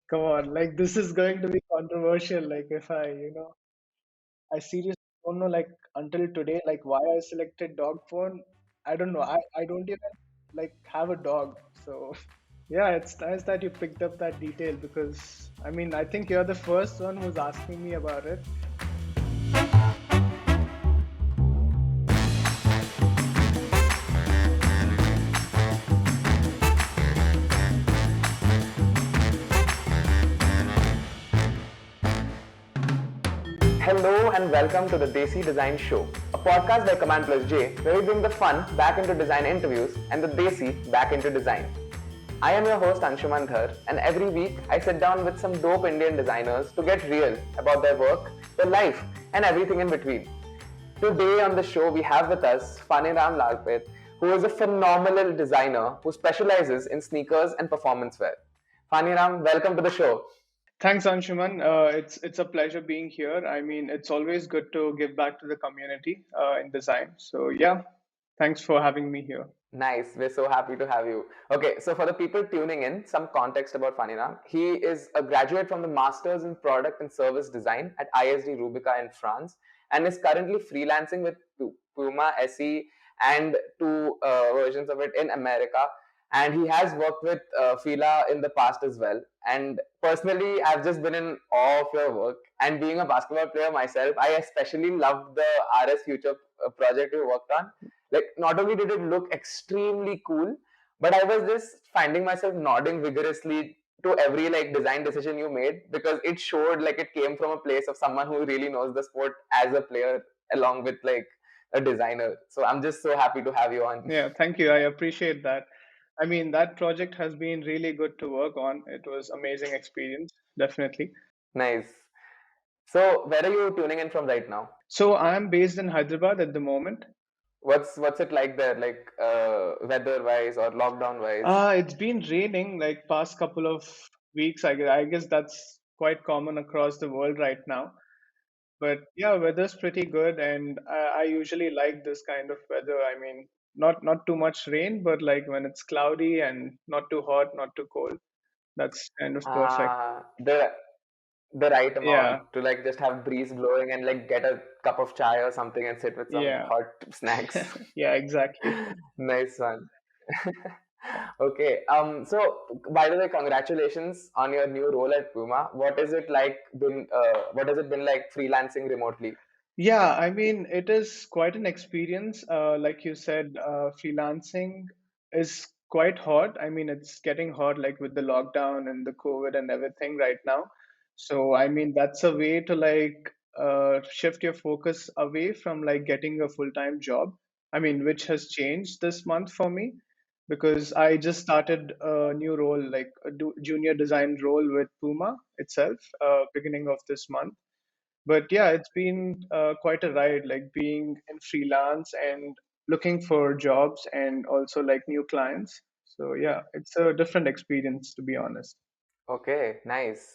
Come on, like this is going to be controversial. Like if I seriously don't know. Like until today, like why I selected dog phone. I don't know. I don't even like have a dog. So yeah, it's nice that you picked up that detail because I mean I think you're the first one who's asking me about it. Hello and welcome to the Desi Design Show, a podcast by Command+J where we bring the fun back into design interviews and the Desi back into design. I am your host Anshuman Dhar, and every week I sit down with some dope Indian designers to get real about their work, their life, and everything in between. Today on the show we have with us Phaniram Lalpet, who is a phenomenal designer who specializes in sneakers and performance wear. Phaniram, welcome to the show. Thanks, Anshuman. It's a pleasure being here. I mean, it's always good to give back to the community in design. So yeah, thanks for having me here. Nice. We're so happy to have you. Okay, so for the people tuning in, some context about Phaniram. He is a graduate from the Masters in Product and Service Design at ISD Rubika in France and is currently freelancing with PUMA SE and two versions of it in America. And he has worked with Fila in the past as well. And personally, I've just been in awe of your work. And being a basketball player myself, I especially loved the RS Future project you worked on. Like, not only did it look extremely cool, but I was just finding myself nodding vigorously to every like design decision you made because it showed like it came from a place of someone who really knows the sport as a player along with like a designer. So I'm just so happy to have you on. Yeah, thank you. I appreciate that. I mean, that project has been really good to work on. It was amazing experience, definitely. Nice. So where are you tuning in from right now? So I'm based in Hyderabad at the moment. What's it like there, like weather wise or lockdown wise? It's been raining like past couple of weeks. I guess that's quite common across the world right now. But yeah, weather's pretty good, and I usually like this kind of weather. I mean, not too much rain, but like when it's cloudy and not too hot, not too cold. That's kind of perfect. The right Yeah, amount to like just have breeze blowing and like get a cup of chai or something and sit with some yeah, hot snacks. yeah, exactly. Nice one. Okay. So by the way, congratulations on your new role at Puma. What is it like been? What has it been like freelancing remotely? Yeah, I mean, it is quite an experience. Like you said, freelancing is quite hot. I mean, it's getting hot like with the lockdown and the COVID and everything right now. So, I mean, that's a way to like shift your focus away from like getting a full-time job. I mean, which has changed this month for me because I just started a new role, like a junior design role with Puma itself, beginning of this month. But yeah, it's been quite a ride, like being in freelance and looking for jobs and also like new clients. So yeah, it's a different experience to be honest. Okay, nice.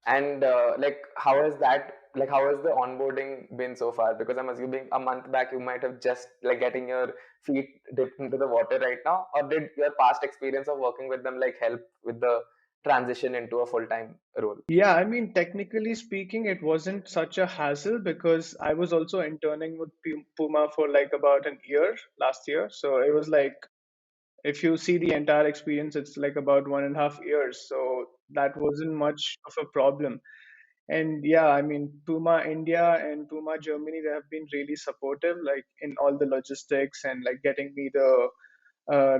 And like, how has that? Like, how has the onboarding been so far? Because I'm assuming a month back you might have just like getting your feet dipped into the water right now, or did your past experience of working with them like help with the transition into a full time role? Yeah, I mean, technically speaking, it wasn't such a hassle because I was also interning with Puma for like about an year last year. So it was like, if you see the entire experience, it's like about 1.5 years. So that wasn't much of a problem. And yeah, I mean, Puma India and Puma Germany, they have been really supportive, like in all the logistics and like getting me the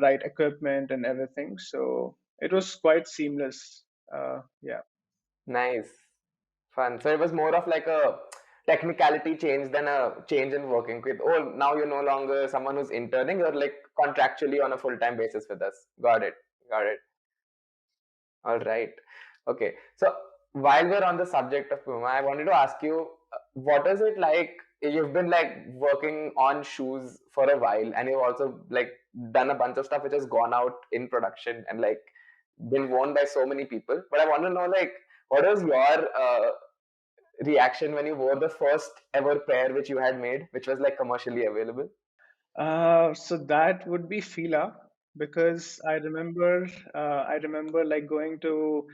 right equipment and everything. So it was quite seamless. Yeah. Nice, fun. So it was more of like a technicality change than a change in working with. Oh, now you're no longer someone who's interning. You're like contractually on a full time basis with us. Got it. Got it. All right. Okay. So while we're on the subject of Puma, I wanted to ask you, what is it like? You've been like working on shoes for a while, and you've also like done a bunch of stuff which has gone out in production and like been worn by so many people. But I want to know like, what was your reaction when you wore the first ever pair which you had made, which was like commercially available? So that would be Fila because I remember like going to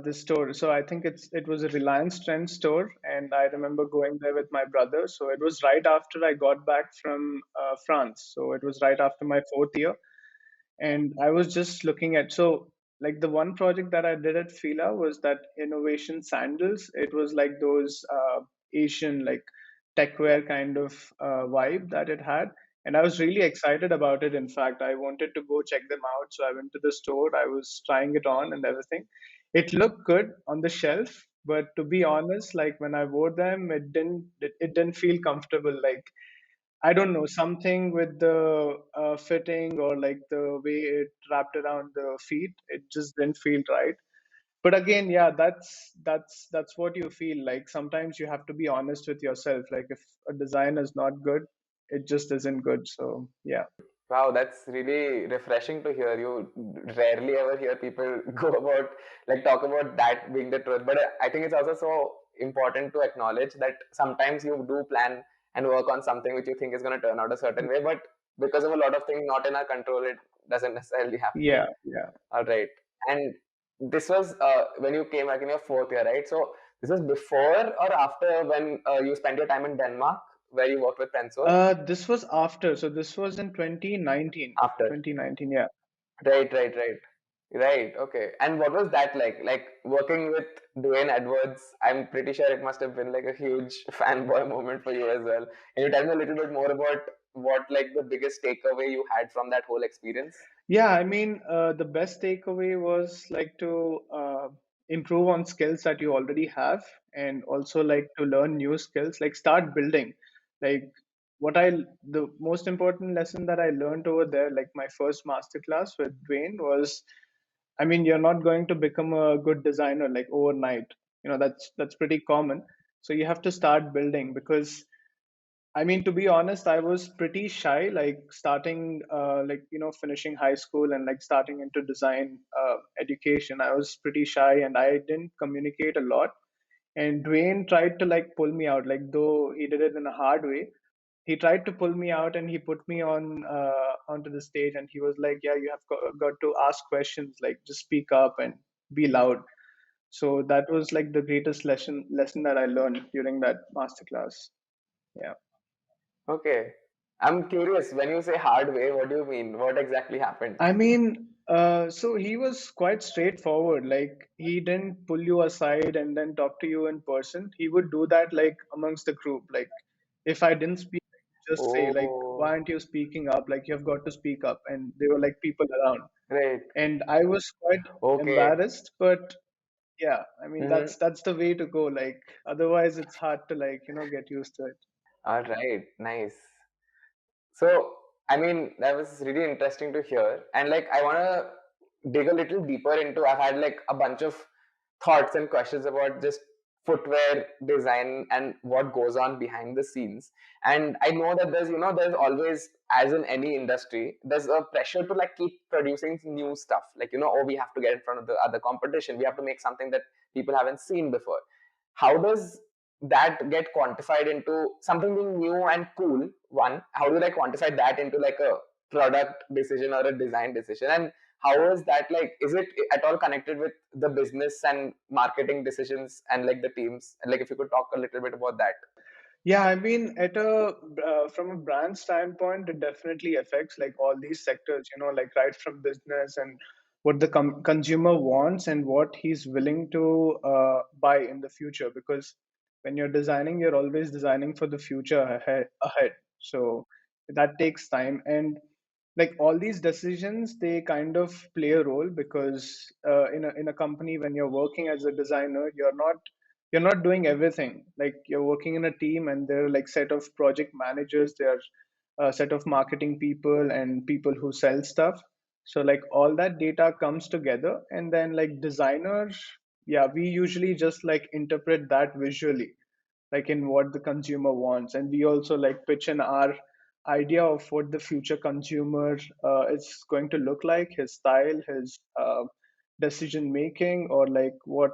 the store. So I think it was a Reliance Trend store, and I remember going there with my brother. So it was right after I got back from France. So it was right after my fourth year, and I was just looking at, so like the one project that I did at Fila was that innovation sandals. It was like those Asian like techwear kind of vibe that it had, and I was really excited about it. In fact, I wanted to go check them out, so I went to the store. I was trying it on and everything. It looked good on the shelf, but to be honest, like when I wore them, it didn't feel comfortable. Like I don't know, something with the fitting or like the way it wrapped around the feet, it just didn't feel right. But again, yeah, that's what you feel like. Sometimes you have to be honest with yourself. Like if a design is not good, it just isn't good. So yeah. Wow, that's really refreshing to hear. You rarely ever hear people go about, like, talk about that being the truth. But I think it's also so important to acknowledge that sometimes you do plan and work on something which you think is going to turn out a certain way, but because of a lot of things not in our control, it doesn't necessarily happen. Yeah, yeah. All right. And this was when you came back in your fourth year, right? So this was before or after when you spent your time in Denmark, where you worked with Pensol? This was after. So this was in 2019. After. 2019, yeah. Right, right, right. Right, okay. And what was that like? Like working with Dwayne Edwards, I'm pretty sure it must have been like a huge fanboy moment for you as well. Can you tell me a little bit more about what like the biggest takeaway you had from that whole experience? Yeah, I mean, the best takeaway was like to improve on skills that you already have, and also like to learn new skills, like start building. Like the most important lesson that I learned over there, like my first masterclass with Dwayne was, I mean, you're not going to become a good designer like overnight. That's pretty common. So you have to start building because I mean, to be honest, I was pretty shy, like starting, finishing high school and like starting into design education. I was pretty shy and I didn't communicate a lot. And Dwayne tried to like pull me out, like though he did it in a hard way. He tried to pull me out and he put me onto the stage and he was like, "Yeah, you have got to ask questions, like just speak up and be loud." So that was like the greatest lesson that I learned during that masterclass. Yeah. Okay. I'm curious, when you say hard way, what do you mean? What exactly happened? I mean, so he was quite straightforward. Like he didn't pull you aside and then talk to you in person. He would do that like amongst the group. Like if I didn't speak, just say like, "Why Oh, aren't you speaking up? Like you have got to speak up." And there were like people around, right. and I was quite Okay. embarrassed. But yeah, I mean Mm-hmm. that's the way to go. Like otherwise, it's hard to like get used to it. All right. Nice. So, I mean, that was really interesting to hear. And like, I want to dig a little deeper into, I've had like a bunch of thoughts and questions about just footwear design and what goes on behind the scenes. And I know that there's always, as in any industry, there's a pressure to like keep producing new stuff. Like, oh, we have to get in front of the other competition. We have to make something that people haven't seen before. How does that get quantified into something being new and cool? One, how do you like quantify that into like a product decision or a design decision? And how is that like, is it at all connected with the business and marketing decisions and like the teams? And like if you could talk a little bit about that. Yeah, I mean, from a brand standpoint, it definitely affects like all these sectors. Like right from business and what the consumer wants and what he's willing to buy in the future. Because when you're designing, you're always designing for the future ahead. So that takes time, and like all these decisions, they kind of play a role because in a company, when you're working as a designer, you're not doing everything. Like you're working in a team and there are like set of project managers, there are a set of marketing people and people who sell stuff. So like all that data comes together, and then like designers, yeah, we usually just like interpret that visually, like in what the consumer wants, and we also like pitch in our idea of what the future consumer is going to look like, his style, his decision making, or like what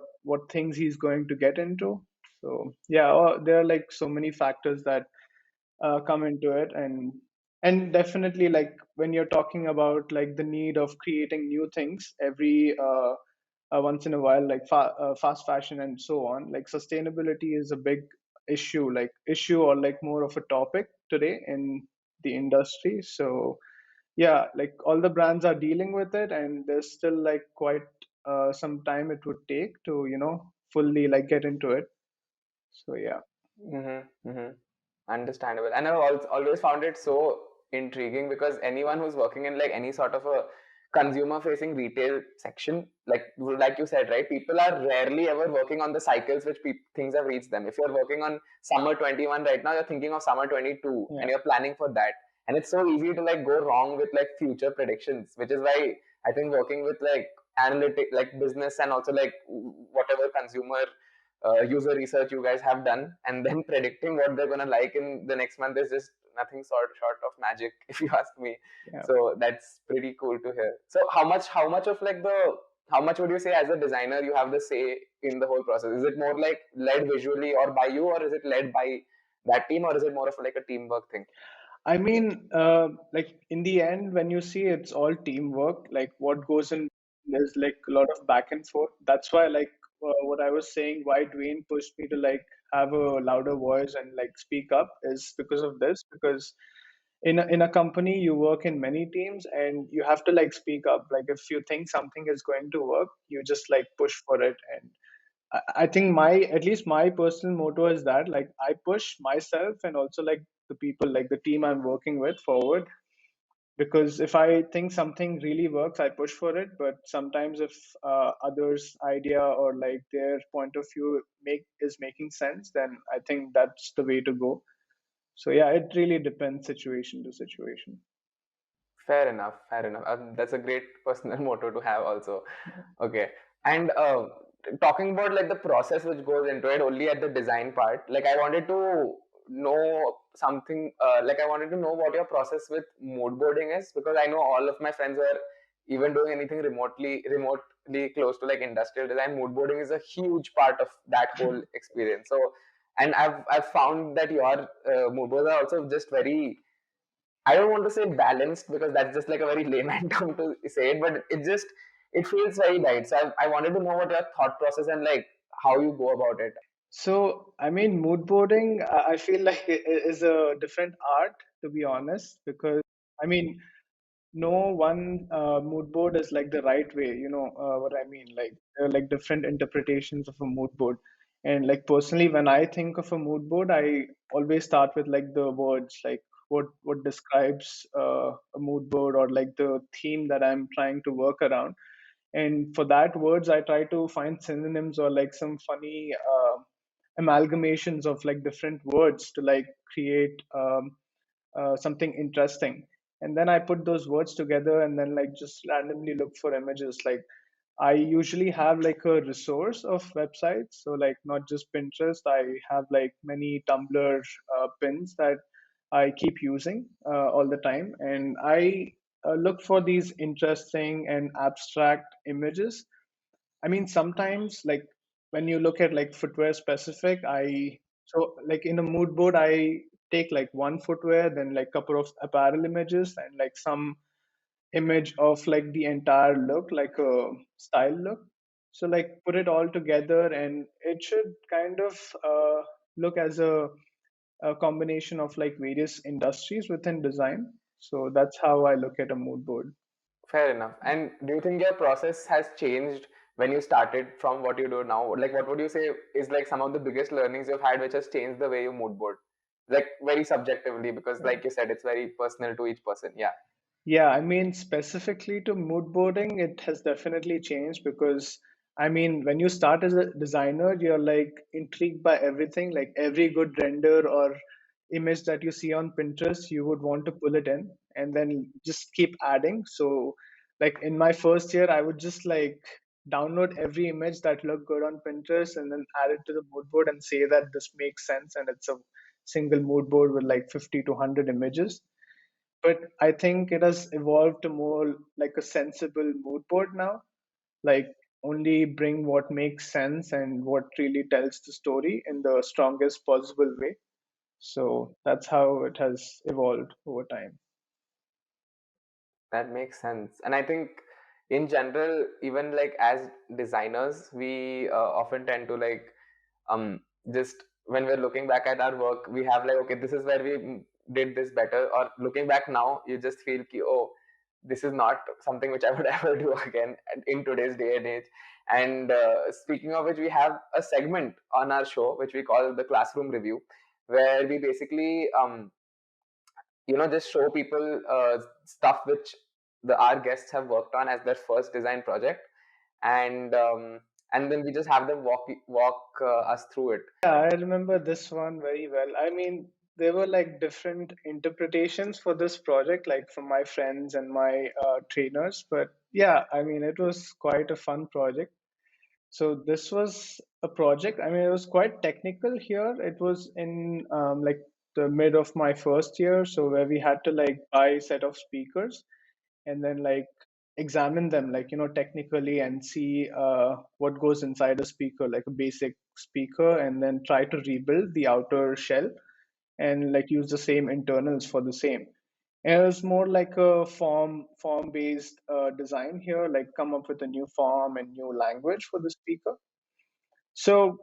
things he's going to get into. So yeah, there are like so many factors that come into it, and definitely like when you're talking about like the need of creating new things every once in a while, like fast fashion and so on. Like sustainability is a big issue or like more of a topic today in the industry. So yeah, like all the brands are dealing with it, and there's still like quite some time it would take to fully like get into it. So yeah. Mm-hmm, mm-hmm. Understandable. And I've always found it so intriguing because anyone who's working in like any sort of a consumer facing retail section, like you said, right? People are rarely ever working on the cycles which things have reached them. If you're working on summer 21 right now, you're thinking of summer 22 Yeah. and you're planning for that. And it's so easy to like go wrong with like future predictions, which is why I think working with like analytic, like business and also like whatever consumer user research you guys have done and then predicting what they're going to like in the next month is just nothing short of magic if you ask me. Yeah. So that's pretty cool to hear. So how much of like the how much would you say as a designer you have the say in the whole process? Is it more like led visually or by you, or is it led by that team, or is it more of like a teamwork thing? I mean, like in the end, when you see it's all teamwork, like what goes in, there's like a lot of back and forth. That's why, like, what I was saying, why Dwayne pushed me to like have a louder voice and like speak up is because of this. Because in a company, you work in many teams and you have to like speak up. Like, if you think something is going to work, you just like push for it. And I think at least my personal motto is that like I push myself and also like the people, like the team I'm working with forward. Because if I think something really works, I push for it. But sometimes if others' idea or like their point of view is making sense, then I think that's the way to go. So yeah, it really depends situation to situation. Fair enough, fair enough. That's a great personal motto to have also. Okay. And talking about like the process which goes into it only at the design part, like I wanted to know something, like I wanted to know what your process with mood boarding is, because I know all of my friends who are even doing anything remotely close to like industrial design. Mood boarding is a huge part of that whole experience. So, and I've found that your mood boards are also just very, I don't want to say balanced because that's just like a very layman term to say it, but it feels very right. So I wanted to know what your thought process and like how you go about it. So, I mean, mood boarding, I feel like it is a different art, to be honest, because I mean, no one mood board is like the right way, what I mean? Like, there are like different interpretations of a mood board. And like personally, when I think of a mood board, I always start with like the words, like what describes a mood board or like the theme that I'm trying to work around. And for that words, I try to find synonyms or like some funny amalgamations of like different words to like create something interesting. And then I put those words together and then like just randomly look for images. Like, I usually have like a resource of websites, so like not just Pinterest. I have like many Tumblr pins that I keep using all the time, and I look for these interesting and abstract images. I mean, sometimes like when you look at like footwear specific, so like in a mood board, I take like one footwear, then like couple of apparel images, and like some image of like the entire look, like a style look. So like put it all together, and it should kind of look as a combination of like various industries within design. So that's how I look at a mood board. Fair enough. And do you think your process has changed when you started from what you do now? Like, what would you say is like some of the biggest learnings you've had which has changed the way you mood board? Like, very subjectively, because like you said, it's very personal to each person. Yeah. Yeah, I mean, specifically to mood boarding, it has definitely changed because, I mean, when you start as a designer, you're like intrigued by everything, like every good render or image that you see on Pinterest, you would want to pull it in and then just keep adding. So, like in my first year, I would just like download every image that looked good on Pinterest and then add it to the mood board and say that this makes sense and it's a single mood board with like 50 to 100 images. But I think it has evolved to more like a sensible mood board now. Like, only bring what makes sense and what really tells the story in the strongest possible way. So that's how it has evolved over time. That makes sense. And I think in general, even like as designers, we often tend to like um just when we're looking back at our work, we have like, okay, this is where we did this better, or looking back now, you just feel ki, oh, this is not something which I would ever do again in today's day and age. And speaking of which, we have a segment on our show which we call the classroom review, where we basically just show people stuff which our guests have worked on as their first design project, and then we just have them walk us through it. Yeah, I remember this one very well. I mean, there were like different interpretations for this project, like from my friends and my trainers. But yeah, I mean, it was quite a fun project. So this was a project. I mean, it was quite technical here. It was in like the mid of my first year, so where we had to like buy a set of speakers and then like examine them like technically and see what goes inside a speaker, like a basic speaker, and then try to rebuild the outer shell and like use the same internals for the same. And it was more like a form based design here, like come up with a new form and new language for the speaker. So,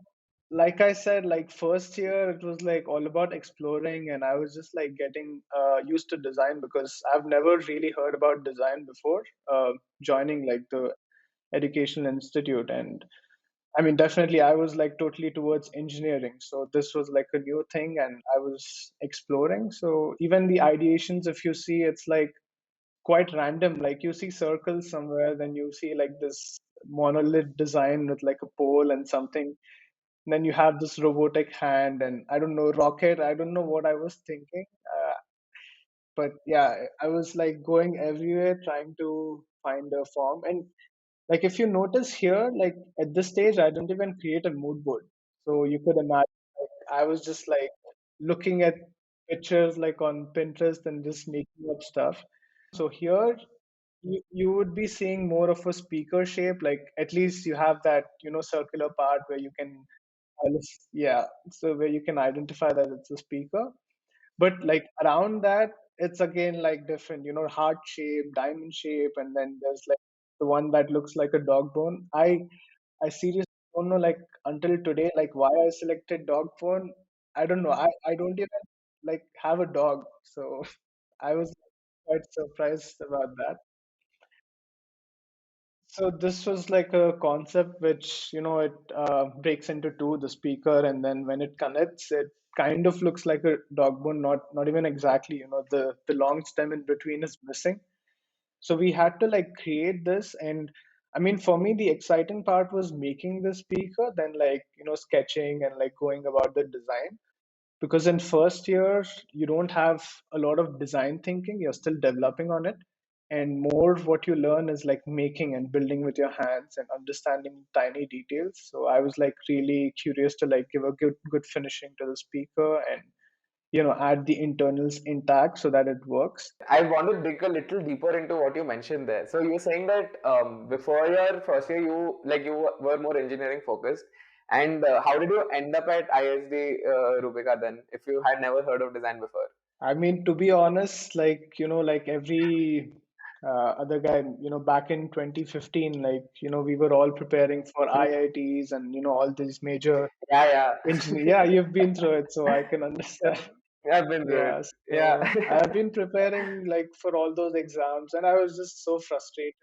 like I said, like first year, it was like all about exploring, and I was just like getting used to design because I've never really heard about design before joining like the educational institute. And I mean, definitely, I was like totally towards engineering. So this was like a new thing, and I was exploring. So even the ideations, if you see, it's like quite random. Like you see circles somewhere, then you see like this monolith design with like a pole and something, then you have this robotic hand and I don't know, rocket. I don't know what I was thinking. But yeah, I was like going everywhere trying to find a form. And like if you notice here, like at this stage, I didn't even create a mood board. So you could imagine, like, I was just like looking at pictures like on Pinterest and just making up stuff. So here you would be seeing more of a speaker shape. Like at least you have that, circular part where you can yeah, so where you can identify that it's a speaker. But like around that, it's again like different, heart shape, diamond shape, and then there's like the one that looks like a dog bone. I seriously don't know, like until today, like why I selected dog bone. I don't know. I don't even like have a dog, so I was quite surprised about that. So this was like a concept which, it breaks into two, the speaker, and then when it connects, it kind of looks like a dog bone, not even exactly, the long stem in between is missing. So we had to like create this, and I mean, for me, the exciting part was making the speaker, then like, sketching and like going about the design, because in first year you don't have a lot of design thinking, you're still developing on it, and more what you learn is like making and building with your hands and understanding tiny details. So I was like really curious to like give a good finishing to the speaker and add the internals intact so that it works. I want to dig a little deeper into what you mentioned there. So you were saying that before your first year, you were more engineering focused. And how did you end up at ISD Rubika then, if you had never heard of design before? I mean, to be honest, like, like every other guy, back in 2015, like, we were all preparing for Hmm. IITs and, all these major Yeah, engineer. Yeah, you've been through it, so I can yeah. understand. I've been through it. Yeah, Yeah. so I've been preparing like for all those exams, and I was just so frustrated,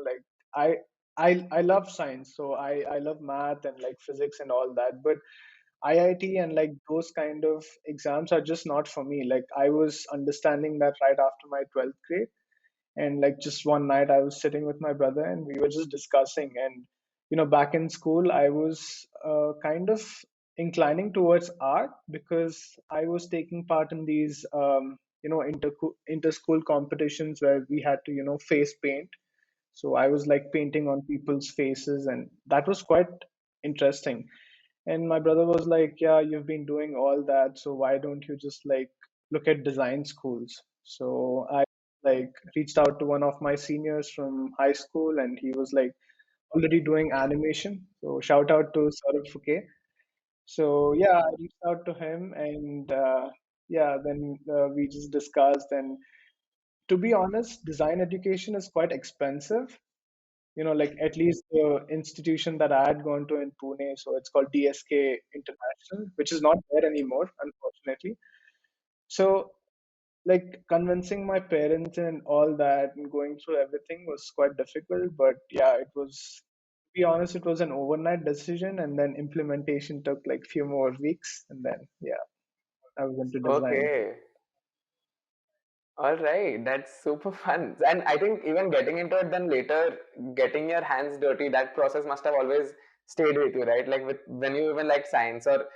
like I I love science, so I love math and like physics and all that, but IIT and like those kind of exams are just not for me. Like I was understanding that right after my 12th grade, and like just one night I was sitting with my brother and we were just discussing. And back in school I was kind of inclining towards art because I was taking part in these inter school competitions where we had to face paint. So I was like painting on people's faces, and that was quite interesting. And my brother was like, yeah, you've been doing all that, so why don't you just like look at design schools? So I like reached out to one of my seniors from high school, and he was like already doing animation. So shout out to Saurabh Fuke. So yeah, I reached out to him, and yeah, then we just discussed. And to be honest, design education is quite expensive. like at least the institution that I had gone to in Pune, so it's called DSK International, which is not there anymore, unfortunately. So like convincing my parents and all that and going through everything was quite difficult. But yeah, it was, to be honest, it was an overnight decision, and then implementation took like few more weeks, and then yeah, I was into design. Okay. All right, that's super fun. And I think even getting into it then later, getting your hands dirty, that process must have always stayed with you, right? Like with when you even like science or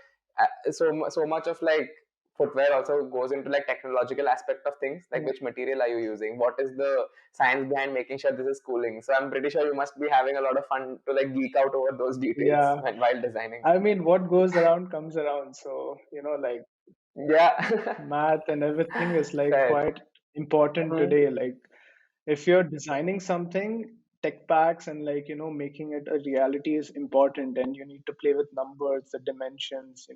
so much of like footwear also goes into like technological aspect of things, like Yeah, which material are you using? What is the science behind making sure this is cooling? So I'm pretty sure you must be having a lot of fun to like geek out over those details yeah. while designing. I mean, what goes around comes around. So, like Yeah. math and everything is like Fair. quite important Mhm. today. Like if you're designing something, tech packs and like, making it a reality is important, and you need to play with numbers, the dimensions,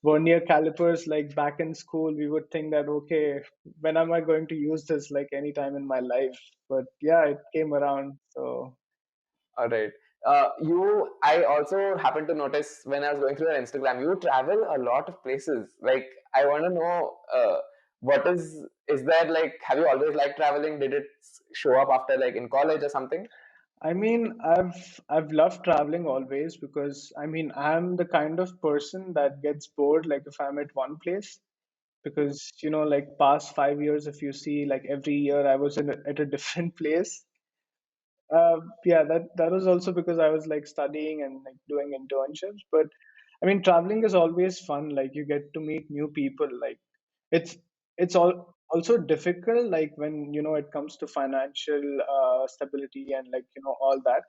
vernier calipers. Like back in school, we would think that, okay, when am I going to use this like anytime in my life? But yeah, it came around. So All right. I also happened to notice when I was going through your Instagram, you travel a lot of places. Like, I want to know, is there like, have you always liked traveling? Did it show up after like in college or something? I mean, I've loved traveling always, because I mean, I'm the kind of person that gets bored like if I'm at one place, because like past 5 years, if you see, like every year I was at a different place. Yeah, that was also because I was like studying and like doing internships. But I mean, traveling is always fun. Like you get to meet new people. Like it's it's all also difficult. Like when it comes to financial stability and like all that.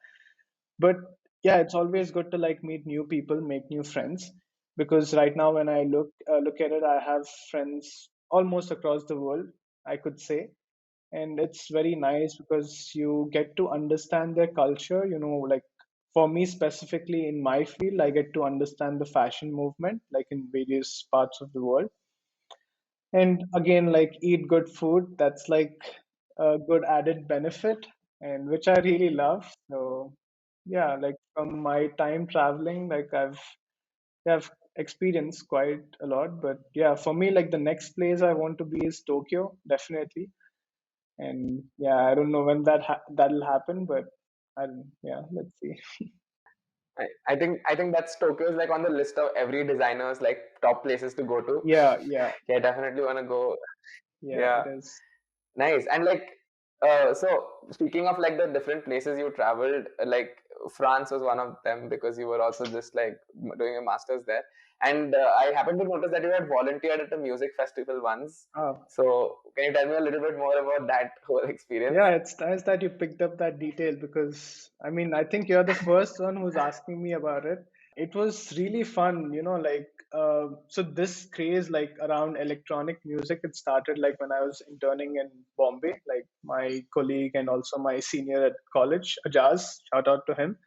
But yeah, it's always good to like meet new people, make new friends. Because right now, when I look at it, I have friends almost across the world, I could say. And it's very nice because you get to understand their culture. Like for me specifically in my field, I get to understand the fashion movement like in various parts of the world. And again, like eat good food, that's like a good added benefit, and which I really love. So yeah, like from my time traveling, like I've experienced quite a lot. But yeah, for me, like the next place I want to be is Tokyo, definitely. And yeah, I don't know when that'll happen, but yeah, let's see. I think that's Tokyo is like on the list of every designer's like top places to go to. Yeah, yeah, Yeah, definitely want to go. yeah, it Yeah. is. Nice. And like, so speaking of like the different places you traveled, like France was one of them because you were also just like doing a master's there. And I happened to notice that you had volunteered at a music festival once. Oh, So can you tell me a little bit more about that whole experience? yeah, it's nice that you picked up that detail, because I mean, I think you're the first one who's asking me about it. It was really fun, like so this craze like around electronic music, it started like when I was interning in Bombay. Like my colleague and also my senior at college, Ajaz, shout out to him.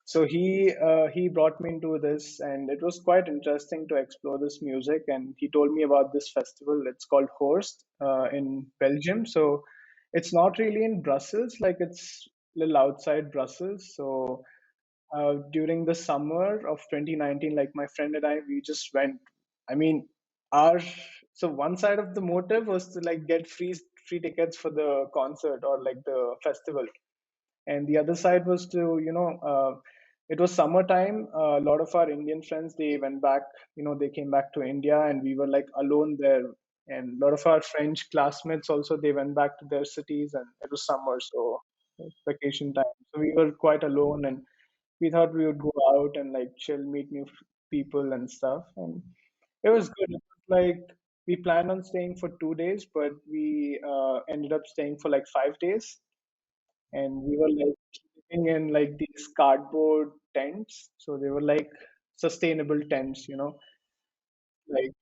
So he brought me into this, and it was quite interesting to explore this music. And he told me about this festival. It's called Horst in Belgium. So it's not really in Brussels, like it's a little outside Brussels. So during the summer of 2019, like my friend and I, we just went. I mean, our so one side of the motive was to like get free tickets for the concert or like the festival, and the other side was to it was summertime. A lot of our Indian friends, they went back, they came back to India, and we were like alone there. And a lot of our French classmates also, they went back to their cities, and it was summer, so it's vacation time, so we were quite alone. And we thought we would go out and like chill, meet new people and stuff. And it was good. It was like we planned on staying for 2 days, but we ended up staying for like 5 days. And we were like living in like these cardboard tents. So they were like sustainable tents, like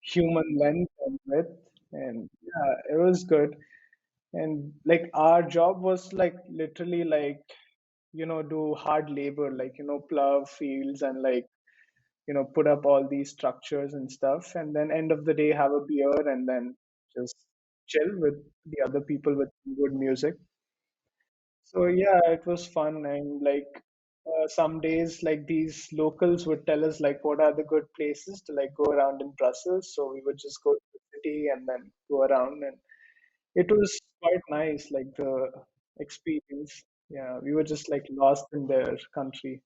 human length and width. And yeah, it was good. And like our job was like literally like, do hard labor, like, plow fields and like, put up all these structures and stuff. And then end of the day, have a beer and then just chill with the other people with good music. So yeah, it was fun, and like some days like these locals would tell us like what are the good places to like go around in Brussels. So we would just go to the city and then go around, and it was quite nice, like the experience. Yeah, we were just like lost in their country.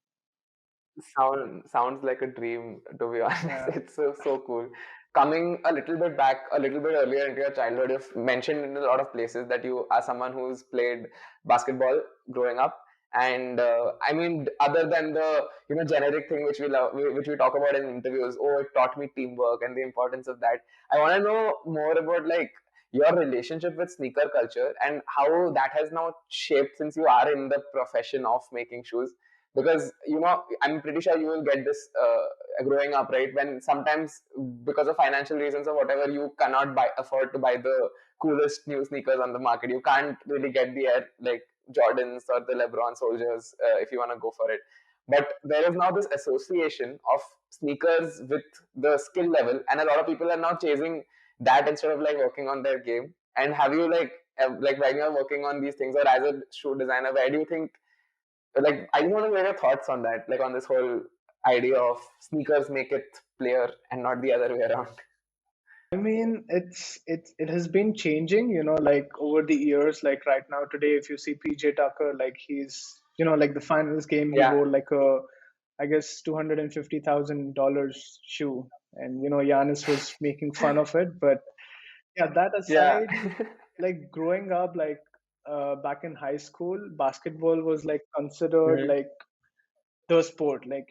Sounds like a dream, to be honest. Yeah. It's so cool. Coming a little bit back, a little bit earlier into your childhood, you've mentioned in a lot of places that you are someone who's played basketball growing up. And I mean, other than the generic thing which we love, which we talk about in interviews, oh, it taught me teamwork and the importance of that. I want to know more about like your relationship with sneaker culture and how that has now shaped since you are in the profession of making shoes, because I'm pretty sure you will get this growing up, right? When sometimes because of financial reasons or whatever, you cannot afford to buy the coolest new sneakers on the market. You can't really get the Air like Jordans or the LeBron Soldiers if you want to go for it. But there is now this association of sneakers with the skill level, and a lot of people are now chasing that instead of like working on their game. And have you like when you're working on these things, or as a shoe designer, where do you think, like, I just want to hear your thoughts on that, like on this whole idea of sneakers make it player and not the other way around. I mean, it has been changing, like over the years. Like right now, today, if you see PJ Tucker, like he's, like the finals game, he Yeah, wore like a, I guess, $250,000 shoe, and Giannis was making fun of it. But yeah, that yeah. aside, like growing up, like back in high school, basketball was like considered Hmm. like the sport, like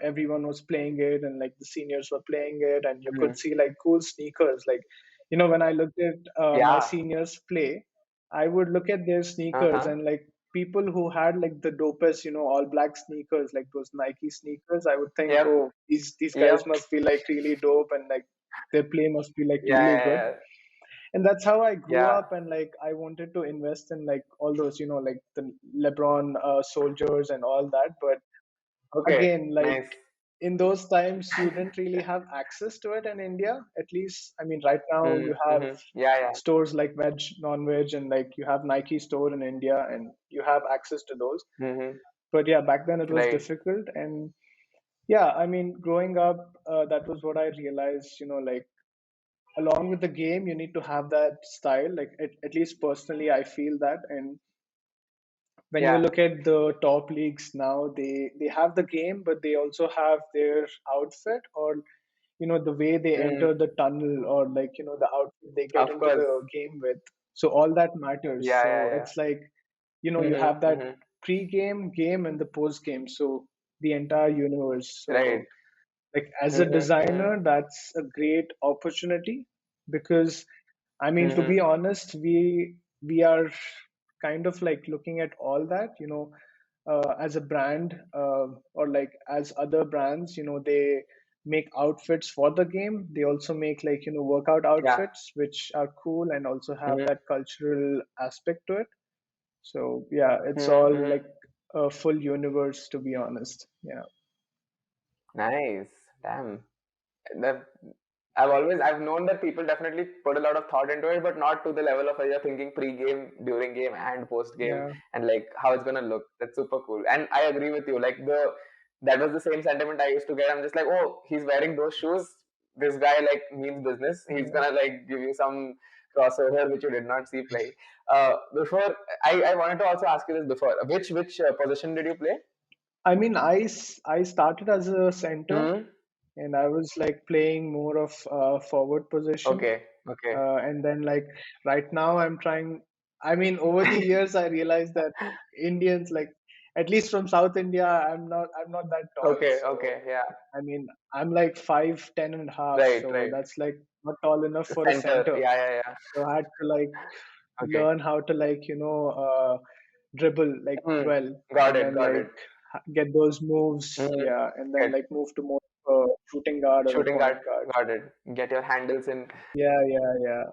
everyone was playing it, and like the seniors were playing it, and you could Hmm. see like cool sneakers, like when I looked at my Yeah. seniors play, I would look at their sneakers, Uh-huh. and like people who had like the dopest all black sneakers, like those Nike sneakers, I would think, Yep. oh, these guys Yep. must be like really dope, and like their play must be like Yeah, really good. yeah, And that's how I grew yeah. up, and like I wanted to invest in like all those like the LeBron soldiers and all that. But Okay. again, like Nice. in those times you didn't really have access to it in India, at least. I mean, right now you Mm-hmm. have Mm-hmm. Yeah, yeah. stores like veg, non-veg, and like you have Nike store in India, and you have access to those. Mm-hmm. But yeah, back then it was Right. difficult. And yeah, I mean, growing up, that was what I realized, like along with the game, you need to have that style. Like at least personally, I feel that. And when you Yeah. look at the top leagues now, they have the game, but they also have their outfit, or the way they Mm. enter the tunnel, or like the outfit they get Of into course. the game with. So all that matters. Yeah, So yeah, yeah. it's like you have Mm-hmm. that Mm-hmm. pre-game, game, and the post-game, so the entire universe. Right. So like as a Mm-hmm. Mm-hmm. designer, that's a great opportunity, because I mean, to be Mm-hmm. honest, we are kind of like looking at all that, as a brand, or like as other brands, they make outfits for the game. They also make like workout Yeah. outfits, which are cool and also have Mm-hmm. that cultural aspect to it. So yeah, it's Mm-hmm. all Mm-hmm. like a full universe, to be honest. Yeah. Nice. Damn. The I've known that people definitely put a lot of thought into it, but not to the level of you're thinking pre-game, during game, and post-game, Yeah. and like how it's gonna look. That's super cool. And I agree with you. Like that was the same sentiment I used to get. I'm just like, oh, he's wearing those shoes. This guy like means business. He's Yeah. gonna like give you some crossover which you did not see playing. Before I wanted to also ask you this before. Which position did you play? I mean, I started as a center, Hmm. and I was like playing more of forward position. Okay. Okay. And then like right now I'm trying. I mean, over the years I realized that Indians, like at least from South India, I'm not that tall. Okay. So Okay. Yeah. I mean, I'm like 5'10" and a half, Right. so Right. that's like not tall enough The for a center. center. Yeah, yeah, yeah. So I had to like Okay. learn how to like dribble like Hmm. well, Got and it. then Got like it. get those moves, Hmm. yeah, and then Get like move to more shooting guard or a shooting guard. point guard. Got it. Get your handles in. Yeah, yeah, yeah.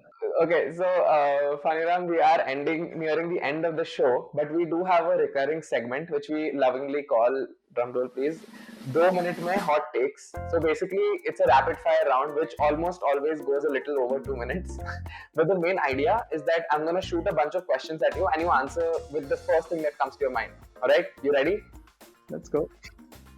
Okay, so Faniram, we are nearing the end of the show, but we do have a recurring segment which we lovingly call, drum roll please, 2 minute में hot takes. So basically, it's a rapid fire round which almost always goes a little over 2 minutes. But the main idea is that I'm gonna shoot a bunch of questions at you, and you answer with the first thing that comes to your mind. All right, you ready? Let's go.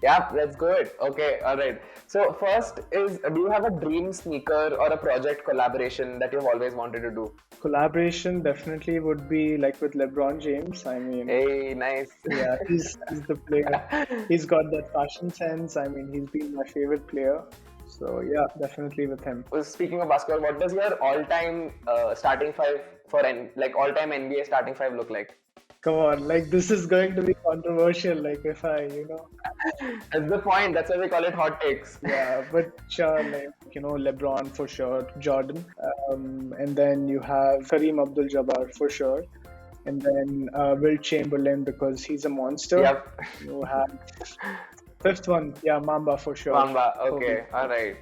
Yeah, let's go it. Okay, all right. So first is, do you have a dream sneaker or a project collaboration that you've always wanted to do? Collaboration definitely would be like with LeBron James. I mean, Hey, nice. yeah, he's the player. He's got that fashion sense. I mean, he's been my favorite player. So yeah, definitely with him. Speaking of basketball, what does your all-time starting five for like all-time NBA starting five look like? Come on, like this is going to be controversial. Like if I. That's the point. That's why we call it hot takes. Yeah, but sure, like LeBron for sure, Jordan, and then you have Kareem Abdul-Jabbar for sure, and then Wilt Chamberlain because he's a monster. Yep. You have fifth one, yeah, Mamba for sure. Mamba. Okay. Kobe. All right.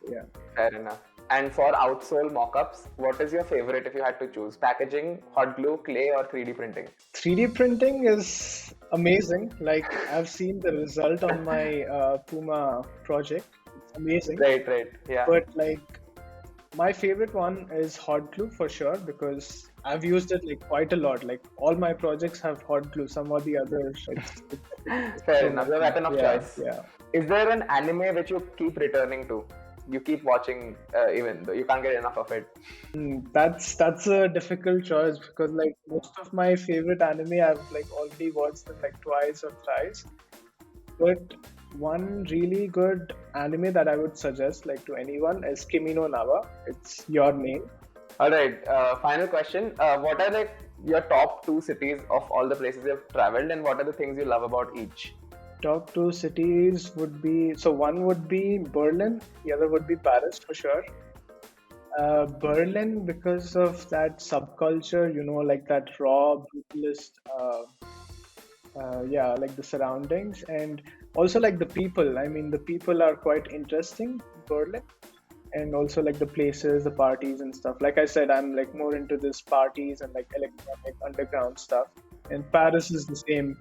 Yeah. Fair enough. And for outsole mock-ups, what is your favorite if you had to choose? Packaging, hot glue, clay, or 3D printing? 3D printing is amazing. Like I've seen the result on my PUMA project. It's amazing. Right. Yeah. But like my favorite one is hot glue for sure because I've used it like quite a lot. Like all my projects have hot glue. Some or the others. Fair enough. The weapon of choice. Yeah. Is there an anime which you keep returning to? You keep watching even though you can't get enough of it. That's a difficult choice because like most of my favorite anime I've like already watched them like twice or thrice. But one really good anime that I would suggest like to anyone is Kimi no Nawa. It's Your Name. All right. Final question. What are like your top two cities of all the places you've traveled, and what are the things you love about each? Top two cities would be one would be Berlin, the other would be Paris for sure. Berlin because of that subculture, like that raw, brutalist, like the surroundings, and also like the people. I mean, the people are quite interesting, Berlin, and also like the places, the parties and stuff. Like I said, I'm like more into this parties and like electronic underground stuff. And Paris is the same.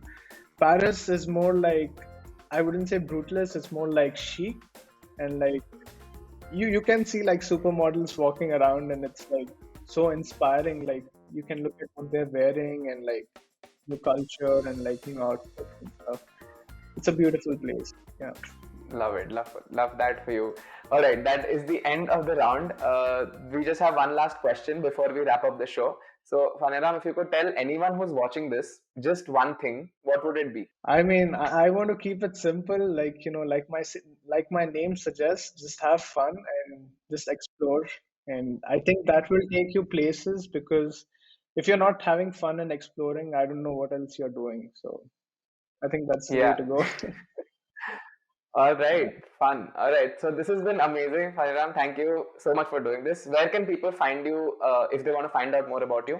Paris is more like, I wouldn't say brutalist, it's more like chic, and like you can see like supermodels walking around and it's like so inspiring. Like you can look at what they're wearing and like the culture and like outfits and stuff. It's a beautiful place. Yeah. Love it. Love that for you. All right, that is the end of the round. We just have one last question before we wrap up the show. So, Phaniram, if you could tell anyone who's watching this just one thing, what would it be? I mean, I want to keep it simple, like like my name suggests, just have fun and just explore. And I think that will take you places because if you're not having fun and exploring, I don't know what else you're doing. So I think that's the way Yeah. to go. All right, fun. All right, so this has been amazing, Phaniram. Thank you so much for doing this. Where can people find you if they want to find out more about you?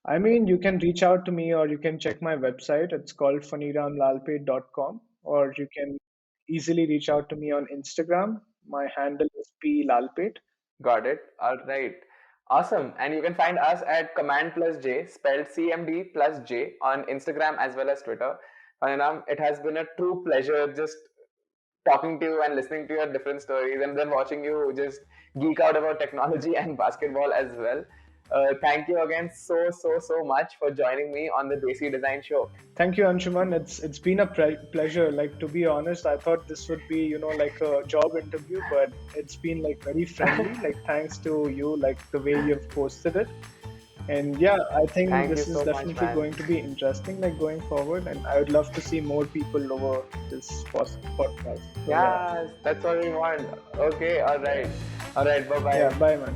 I mean, you can reach out to me or you can check my website. It's called phaniramlalpet.com, or you can easily reach out to me on Instagram. My handle is plalpet. Got it. All right. Awesome. And you can find us at Command+J, spelled CMD+J, on Instagram as well as Twitter. Phaniram, it has been a true pleasure just talking to you and listening to your different stories and then watching you just geek out about technology and basketball as well. Thank you again so much for joining me on the Desi Design Show. Thank you, Anshuman. It's been a pleasure. Like to be honest, I thought this would be like a job interview, but it's been like very friendly. Like thanks to you, like the way you've posted it. And yeah, I think this is definitely going to be interesting, like going forward. And I would love to see more people over this podcast. So, yes, that's what we want. Okay, all right. All right, bye-bye. Yeah, bye, man.